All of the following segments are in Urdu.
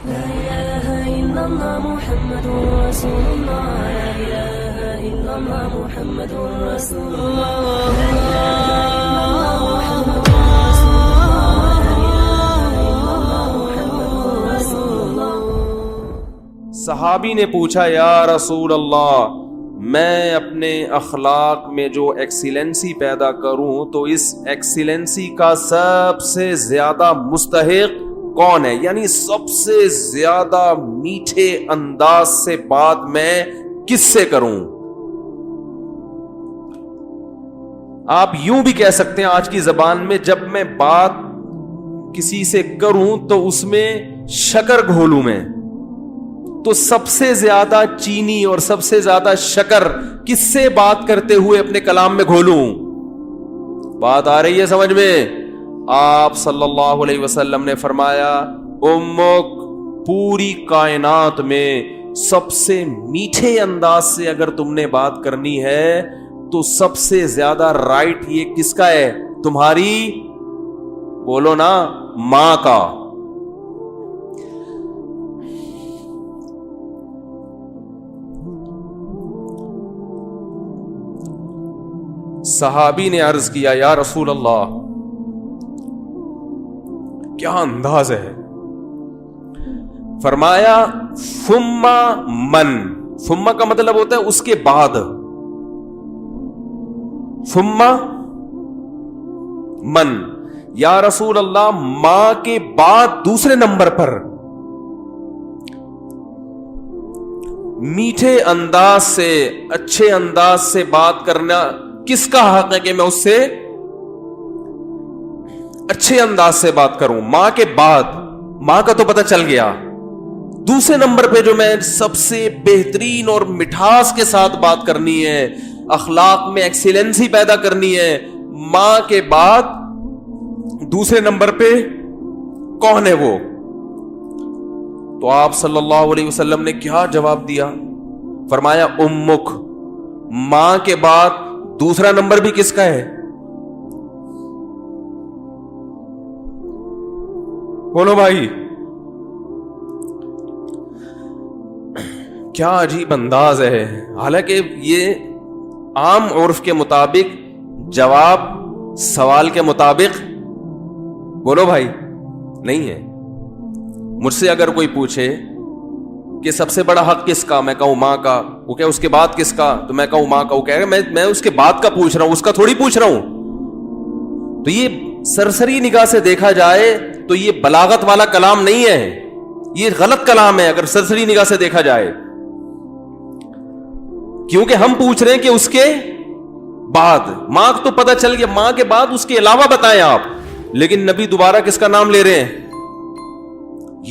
لا إله إلا الله محمد رسول الله لا إله إلا الله محمد رسول الله لا إله إلا الله محمد رسول الله. صحابی نے پوچھا یا رسول اللہ میں اپنے اخلاق میں جو ایکسیلنسی پیدا کروں تو اس ایکسیلنسی کا سب سے زیادہ مستحق کون ہے, یعنی سب سے زیادہ میٹھے انداز سے بات میں کس سے کروں. آپ یوں بھی کہہ سکتے ہیں آج کی زبان میں, جب میں بات کسی سے کروں تو اس میں شکر گھولوں میں, تو سب سے زیادہ چینی اور سب سے زیادہ شکر کس سے بات کرتے ہوئے اپنے کلام میں گھولوں. بات آ رہی ہے سمجھ میں؟ آپ صلی اللہ علیہ وسلم نے فرمایا امک, پوری کائنات میں سب سے میٹھے انداز سے اگر تم نے بات کرنی ہے تو سب سے زیادہ رائٹ یہ کس کا ہے؟ تمہاری, بولو نا, ماں کا. صحابی نے عرض کیا یا رسول اللہ کیا انداز ہے؟ فرمایا ثم من, ثم کا مطلب ہوتا ہے اس کے بعد, ثم من, یا رسول اللہ ماں کے بعد دوسرے نمبر پر میٹھے انداز سے اچھے انداز سے بات کرنا کس کا حق ہے کہ میں اس سے اچھے انداز سے بات کروں؟ ماں کے بعد, ماں کا تو پتہ چل گیا, دوسرے نمبر پہ جو میں سب سے بہترین اور مٹھاس کے ساتھ بات کرنی ہے, اخلاق میں ایکسیلنسی پیدا کرنی ہے, ماں کے بعد دوسرے نمبر پہ کون ہے وہ؟ تو آپ صلی اللہ علیہ وسلم نے کیا جواب دیا؟ فرمایا امک, ماں کے بعد دوسرا نمبر بھی کس کا ہے؟ بولو بھائی. کیا عجیب انداز ہے. حالانکہ یہ عام عرف کے مطابق جواب سوال کے مطابق, بولو بھائی, نہیں ہے. مجھ سے اگر کوئی پوچھے کہ سب سے بڑا حق کس کا, میں کہوں ماں کا. وہ کہ اس کے بعد کس کا, تو میں کہوں ماں کا. وہ کہے گا میں اس کے بعد کا پوچھ رہا ہوں, اس کا تھوڑی پوچھ رہا ہوں. تو یہ سرسری نگاہ سے دیکھا جائے تو یہ بلاغت والا کلام نہیں ہے, یہ غلط کلام ہے اگر سرسری نگاہ سے دیکھا جائے, کیونکہ ہم پوچھ رہے ہیں کہ اس کے بعد. ماں تو پتہ چل گیا, ماں کے بعد اس کے علاوہ بتائیں آپ, لیکن نبی دوبارہ کس کا نام لے رہے ہیں؟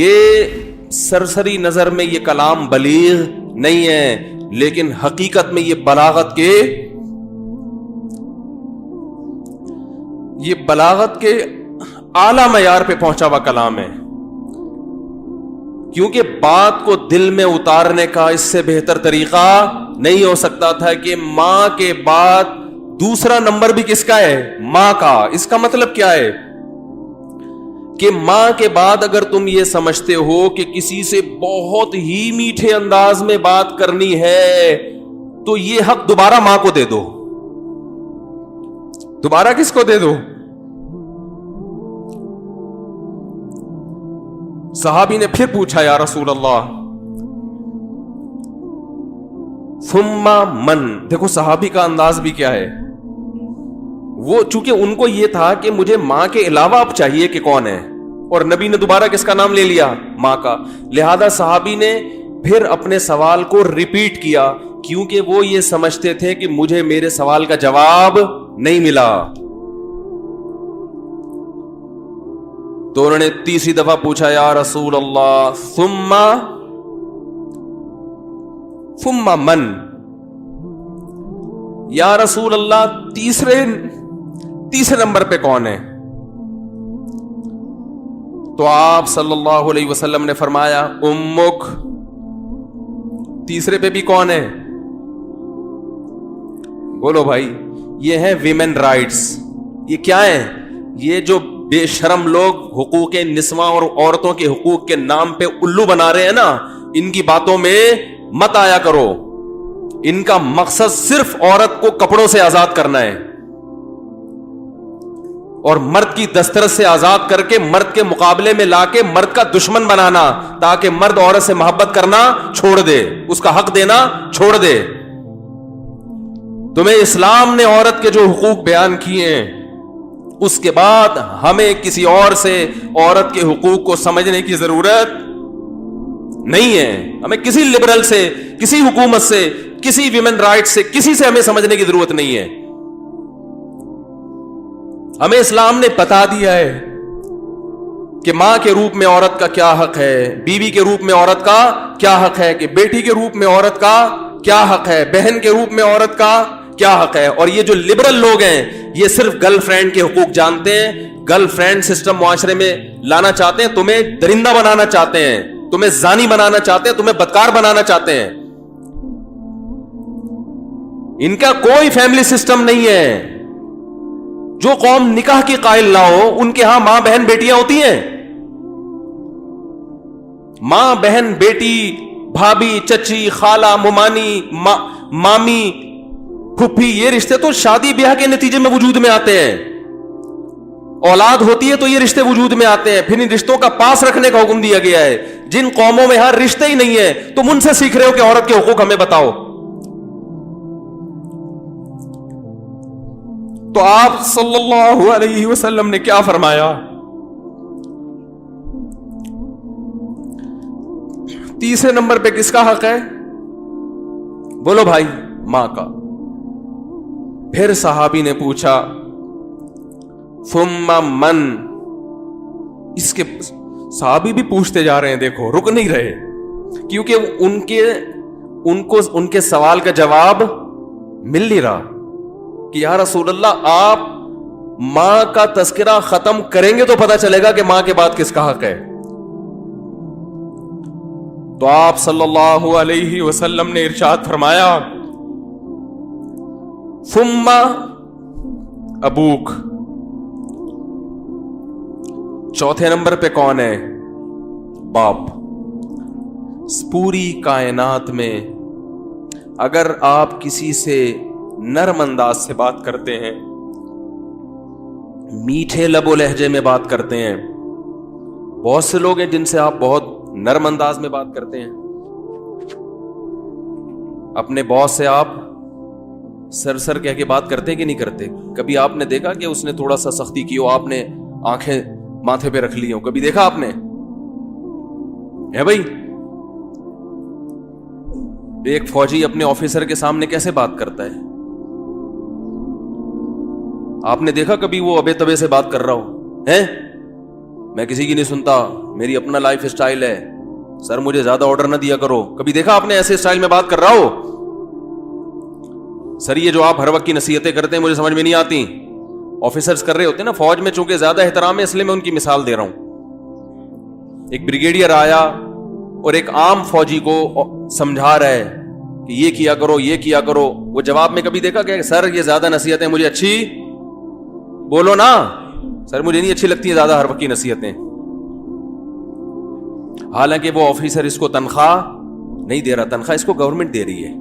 یہ سرسری نظر میں یہ کلام بلیغ نہیں ہے, لیکن حقیقت میں یہ بلاغت کے اعلی معیار پہ پہنچا ہوا کلام ہے. کیونکہ بات کو دل میں اتارنے کا اس سے بہتر طریقہ نہیں ہو سکتا تھا کہ ماں کے بعد دوسرا نمبر بھی کس کا ہے؟ ماں کا. اس کا مطلب کیا ہے کہ ماں کے بعد اگر تم یہ سمجھتے ہو کہ کسی سے بہت ہی میٹھے انداز میں بات کرنی ہے تو یہ حق دوبارہ ماں کو دے دو. دوبارہ کس کو دے دو؟ صحابی نے پھر پوچھا یا رسول اللہ ثم من. دیکھو صحابی کا انداز بھی کیا ہے, وہ چونکہ ان کو یہ تھا کہ مجھے ماں کے علاوہ اب چاہیے کہ کون ہے, اور نبی نے دوبارہ کس کا نام لے لیا؟ ماں کا. لہذا صحابی نے پھر اپنے سوال کو ریپیٹ کیا, کیونکہ وہ یہ سمجھتے تھے کہ مجھے میرے سوال کا جواب نہیں ملا. تو انہوں نے تیسری دفعہ پوچھا یا رسول اللہ ثم من, یا رسول اللہ تیسرے نمبر پہ کون ہے؟ تو آپ صلی اللہ علیہ وسلم نے فرمایا امک. تیسرے پہ بھی کون ہے؟ بولو بھائی. یہ ہے ویمن رائٹس. یہ کیا ہے؟ یہ جو بے شرم لوگ حقوق نسواں اور عورتوں کے حقوق کے نام پہ الو بنا رہے ہیں نا, ان کی باتوں میں مت آیا کرو. ان کا مقصد صرف عورت کو کپڑوں سے آزاد کرنا ہے اور مرد کی دسترس سے آزاد کر کے مرد کے مقابلے میں لا کے مرد کا دشمن بنانا, تاکہ مرد عورت سے محبت کرنا چھوڑ دے, اس کا حق دینا چھوڑ دے. تمہیں اسلام نے عورت کے جو حقوق بیان کیے ہیں, اس کے بعد ہمیں کسی اور سے عورت کے حقوق کو سمجھنے کی ضرورت نہیں ہے. ہمیں کسی لبرل سے, کسی حکومت سے, کسی ویمن رائٹ سے, کسی سے ہمیں سمجھنے کی ضرورت نہیں ہے. ہمیں اسلام نے بتا دیا ہے کہ ماں کے روپ میں عورت کا کیا حق ہے, بیوی کے روپ میں عورت کا کیا حق ہے, کہ بیٹی کے روپ میں عورت کا کیا حق ہے, بہن کے روپ میں عورت کا کیا حق ہے. اور یہ جو لبرل لوگ ہیں یہ صرف گرل فرینڈ کے حقوق جانتے ہیں, گرل فرینڈ سسٹم معاشرے میں لانا چاہتے ہیں, تمہیں درندہ بنانا چاہتے ہیں, تمہیں زانی بنانا چاہتے ہیں, تمہیں بدکار بنانا چاہتے ہیں. ان کا کوئی فیملی سسٹم نہیں ہے. جو قوم نکاح کی قائل نہ ہو ان کے ہاں ماں بہن بیٹیاں ہوتی ہیں. ماں بہن بیٹی, بھابھی, چچی, خالہ, ممانی, مامی, پھپھی, یہ رشتے تو شادی بیاہ کے نتیجے میں وجود میں آتے ہیں. اولاد ہوتی ہے تو یہ رشتے وجود میں آتے ہیں. پھر ان رشتوں کا پاس رکھنے کا حکم دیا گیا ہے. جن قوموں میں ہر رشتے ہی نہیں ہے تم ان سے سیکھ رہے ہو کہ عورت کے حقوق ہمیں بتاؤ. تو آپ صلی اللہ علیہ وسلم نے کیا فرمایا؟ تیسرے نمبر پہ کس کا حق ہے؟ بولو بھائی, ماں کا. پھر صحابی نے پوچھا ثم من. اس کے صحابی بھی پوچھتے جا رہے ہیں, دیکھو رک نہیں رہے, کیونکہ ان کے سوال کا جواب مل نہیں رہا کہ یا رسول اللہ آپ ماں کا تذکرہ ختم کریں گے تو پتہ چلے گا کہ ماں کے بعد کس کا حق ہے. تو آپ صلی اللہ علیہ وسلم نے ارشاد فرمایا ثم ابوک. چوتھے نمبر پہ کون ہے؟ باپ. پوری کائنات میں اگر آپ کسی سے نرم انداز سے بات کرتے ہیں, میٹھے لب و لہجے میں بات کرتے ہیں, بہت سے لوگ ہیں جن سے آپ بہت نرم انداز میں بات کرتے ہیں. اپنے باس سے آپ سر کہہ کے بات کرتے ہیں کہ نہیں کرتے؟ کبھی آپ نے دیکھا کہ اس نے تھوڑا سا سختی کی ہو, آپ نے آنکھیں ماتھے پہ رکھ لی ہوں؟ کبھی دیکھا آپ نے؟ ہے بھائی, ایک فوجی اپنے آفیسر کے سامنے کیسے بات کرتا ہے؟ آپ نے دیکھا کبھی وہ ابے تبے سے بات کر رہا ہو؟ ہیں میں کسی کی نہیں سنتا, میری اپنا لائف اسٹائل ہے, سر مجھے زیادہ آرڈر نہ دیا کرو. کبھی دیکھا آپ نے ایسے اسٹائل میں بات کر رہا ہو؟ سر یہ جو آپ ہر وقت کی نصیحتیں کرتے ہیں مجھے سمجھ میں نہیں آتی. آفیسرز کر رہے ہوتے ہیں نا فوج میں, چونکہ زیادہ احترام ہے اس لیے میں ان کی مثال دے رہا ہوں. ایک بریگیڈیئر آیا اور ایک عام فوجی کو سمجھا رہا ہے کہ یہ کیا کرو, یہ کیا کرو. وہ جواب میں کبھی دیکھا کہ سر یہ زیادہ نصیحتیں مجھے اچھی, بولو نا سر مجھے نہیں اچھی لگتی زیادہ ہر وقت کی نصیحتیں. حالانکہ وہ آفیسر اس کو تنخواہ نہیں دے رہا, تنخواہ اس کو گورنمنٹ دے رہی ہے.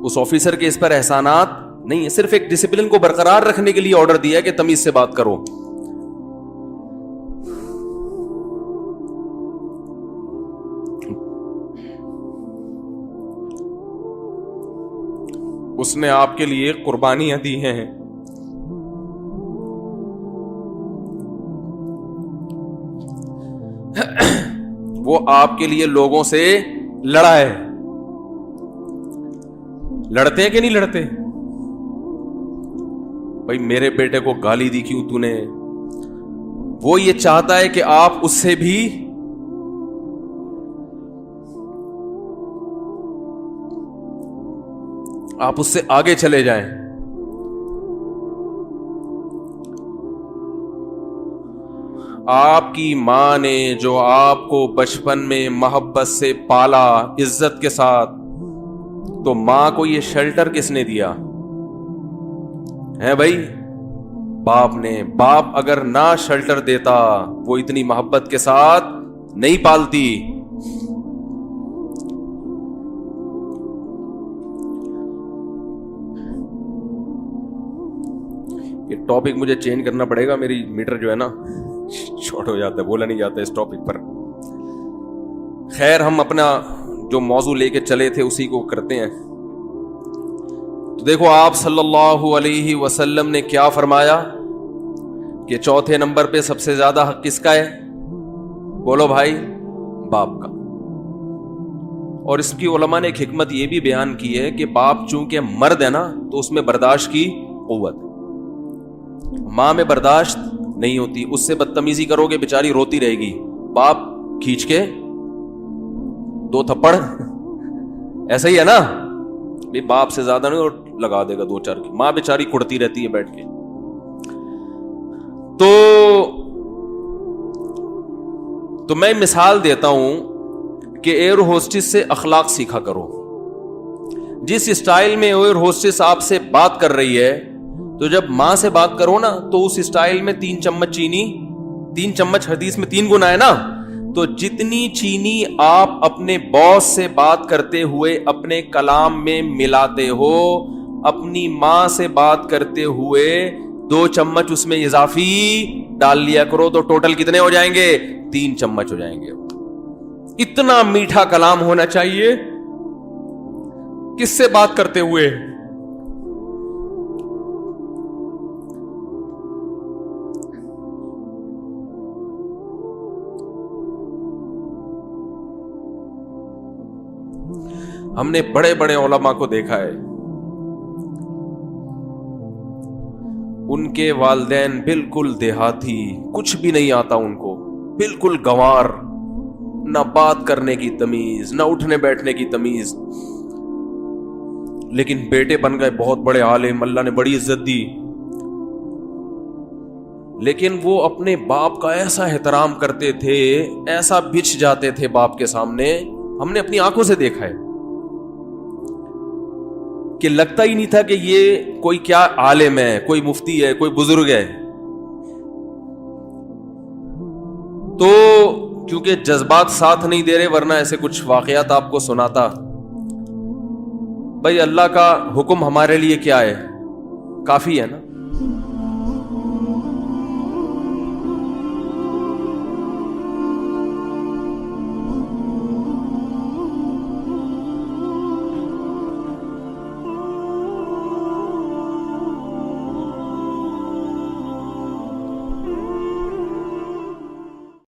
اس آفیسر کے اس پر احسانات نہیں ہے, صرف ایک ڈسپلن کو برقرار رکھنے کے لیے آرڈر دیا ہے کہ تمیز سے بات کرو. اس نے آپ کے لیے قربانیاں دی ہیں, وہ آپ کے لیے لوگوں سے لڑا ہے. لڑتے ہیں کہ نہیں لڑتے؟ بھائی میرے بیٹے کو گالی دی کیوں تو نے؟ وہ یہ چاہتا ہے کہ آپ اس سے بھی آپ اس سے آگے چلے جائیں. آپ کی ماں نے جو آپ کو بچپن میں محبت سے پالا عزت کے ساتھ, تو ماں کو یہ شیلٹر کس نے دیا ہے بھائی؟ باپ نے. باپ اگر نہ شیلٹر دیتا وہ اتنی محبت کے ساتھ نہیں پالتی. یہ ٹاپک مجھے چینج کرنا پڑے گا, میری میٹر جو ہے نا شارٹ ہو جاتا ہے, بولا نہیں جاتا اس ٹاپک پر. خیر, ہم اپنا جو موضوع لے کے چلے تھے اسی کو کرتے ہیں. تو دیکھو آپ صلی اللہ علیہ وسلم نے کیا فرمایا کہ چوتھے نمبر پہ سب سے زیادہ حق کس کا ہے؟ بولو بھائی, باپ کا. اور اس کی علماء نے ایک حکمت یہ بھی بیان کی ہے کہ باپ چونکہ مرد ہے نا تو اس میں برداشت کی قوت ہے. ماں میں برداشت نہیں ہوتی, اس سے بدتمیزی کرو گے بیچاری روتی رہے گی, باپ کھینچ کے 2 تھپڑ, ایسا ہی ہے نا, باپ سے زیادہ نہیں اور لگا دے گا 2-4 کی. ماں بیچاری کڑتی رہتی ہے بیٹھ کے. تو میں مثال دیتا ہوں کہ ایئر ہوسٹس سے اخلاق سیکھا کرو. جس اسٹائل میں ایئر ہوسٹس آپ سے بات کر رہی ہے تو جب ماں سے بات کرو نا تو اس اسٹائل میں 3 چمچ چینی, 3 چمچ حدیث میں 3 گنا ہے نا, تو جتنی چینی آپ اپنے باس سے بات کرتے ہوئے اپنے کلام میں ملاتے ہو, اپنی ماں سے بات کرتے ہوئے 2 چمچ اس میں اضافی ڈال لیا کرو, تو ٹوٹل کتنے ہو جائیں گے؟ 3 چمچ ہو جائیں گے. اتنا میٹھا کلام ہونا چاہیے کس سے بات کرتے ہوئے؟ ہم نے بڑے بڑے علماء کو دیکھا ہے, ان کے والدین بالکل دیہاتی, کچھ بھی نہیں آتا ان کو, بالکل گنوار, نہ بات کرنے کی تمیز, نہ اٹھنے بیٹھنے کی تمیز, لیکن بیٹے بن گئے بہت بڑے عالم, اللہ نے بڑی عزت دی. لیکن وہ اپنے باپ کا ایسا احترام کرتے تھے, ایسا بچھ جاتے تھے باپ کے سامنے, ہم نے اپنی آنکھوں سے دیکھا ہے کہ لگتا ہی نہیں تھا کہ یہ کوئی کیا عالم ہے, کوئی مفتی ہے, کوئی بزرگ ہے. تو کیونکہ جذبات ساتھ نہیں دے رہے, ورنہ ایسے کچھ واقعات آپ کو سناتا. بھائی اللہ کا حکم ہمارے لیے کیا ہے؟ کافی ہے نا.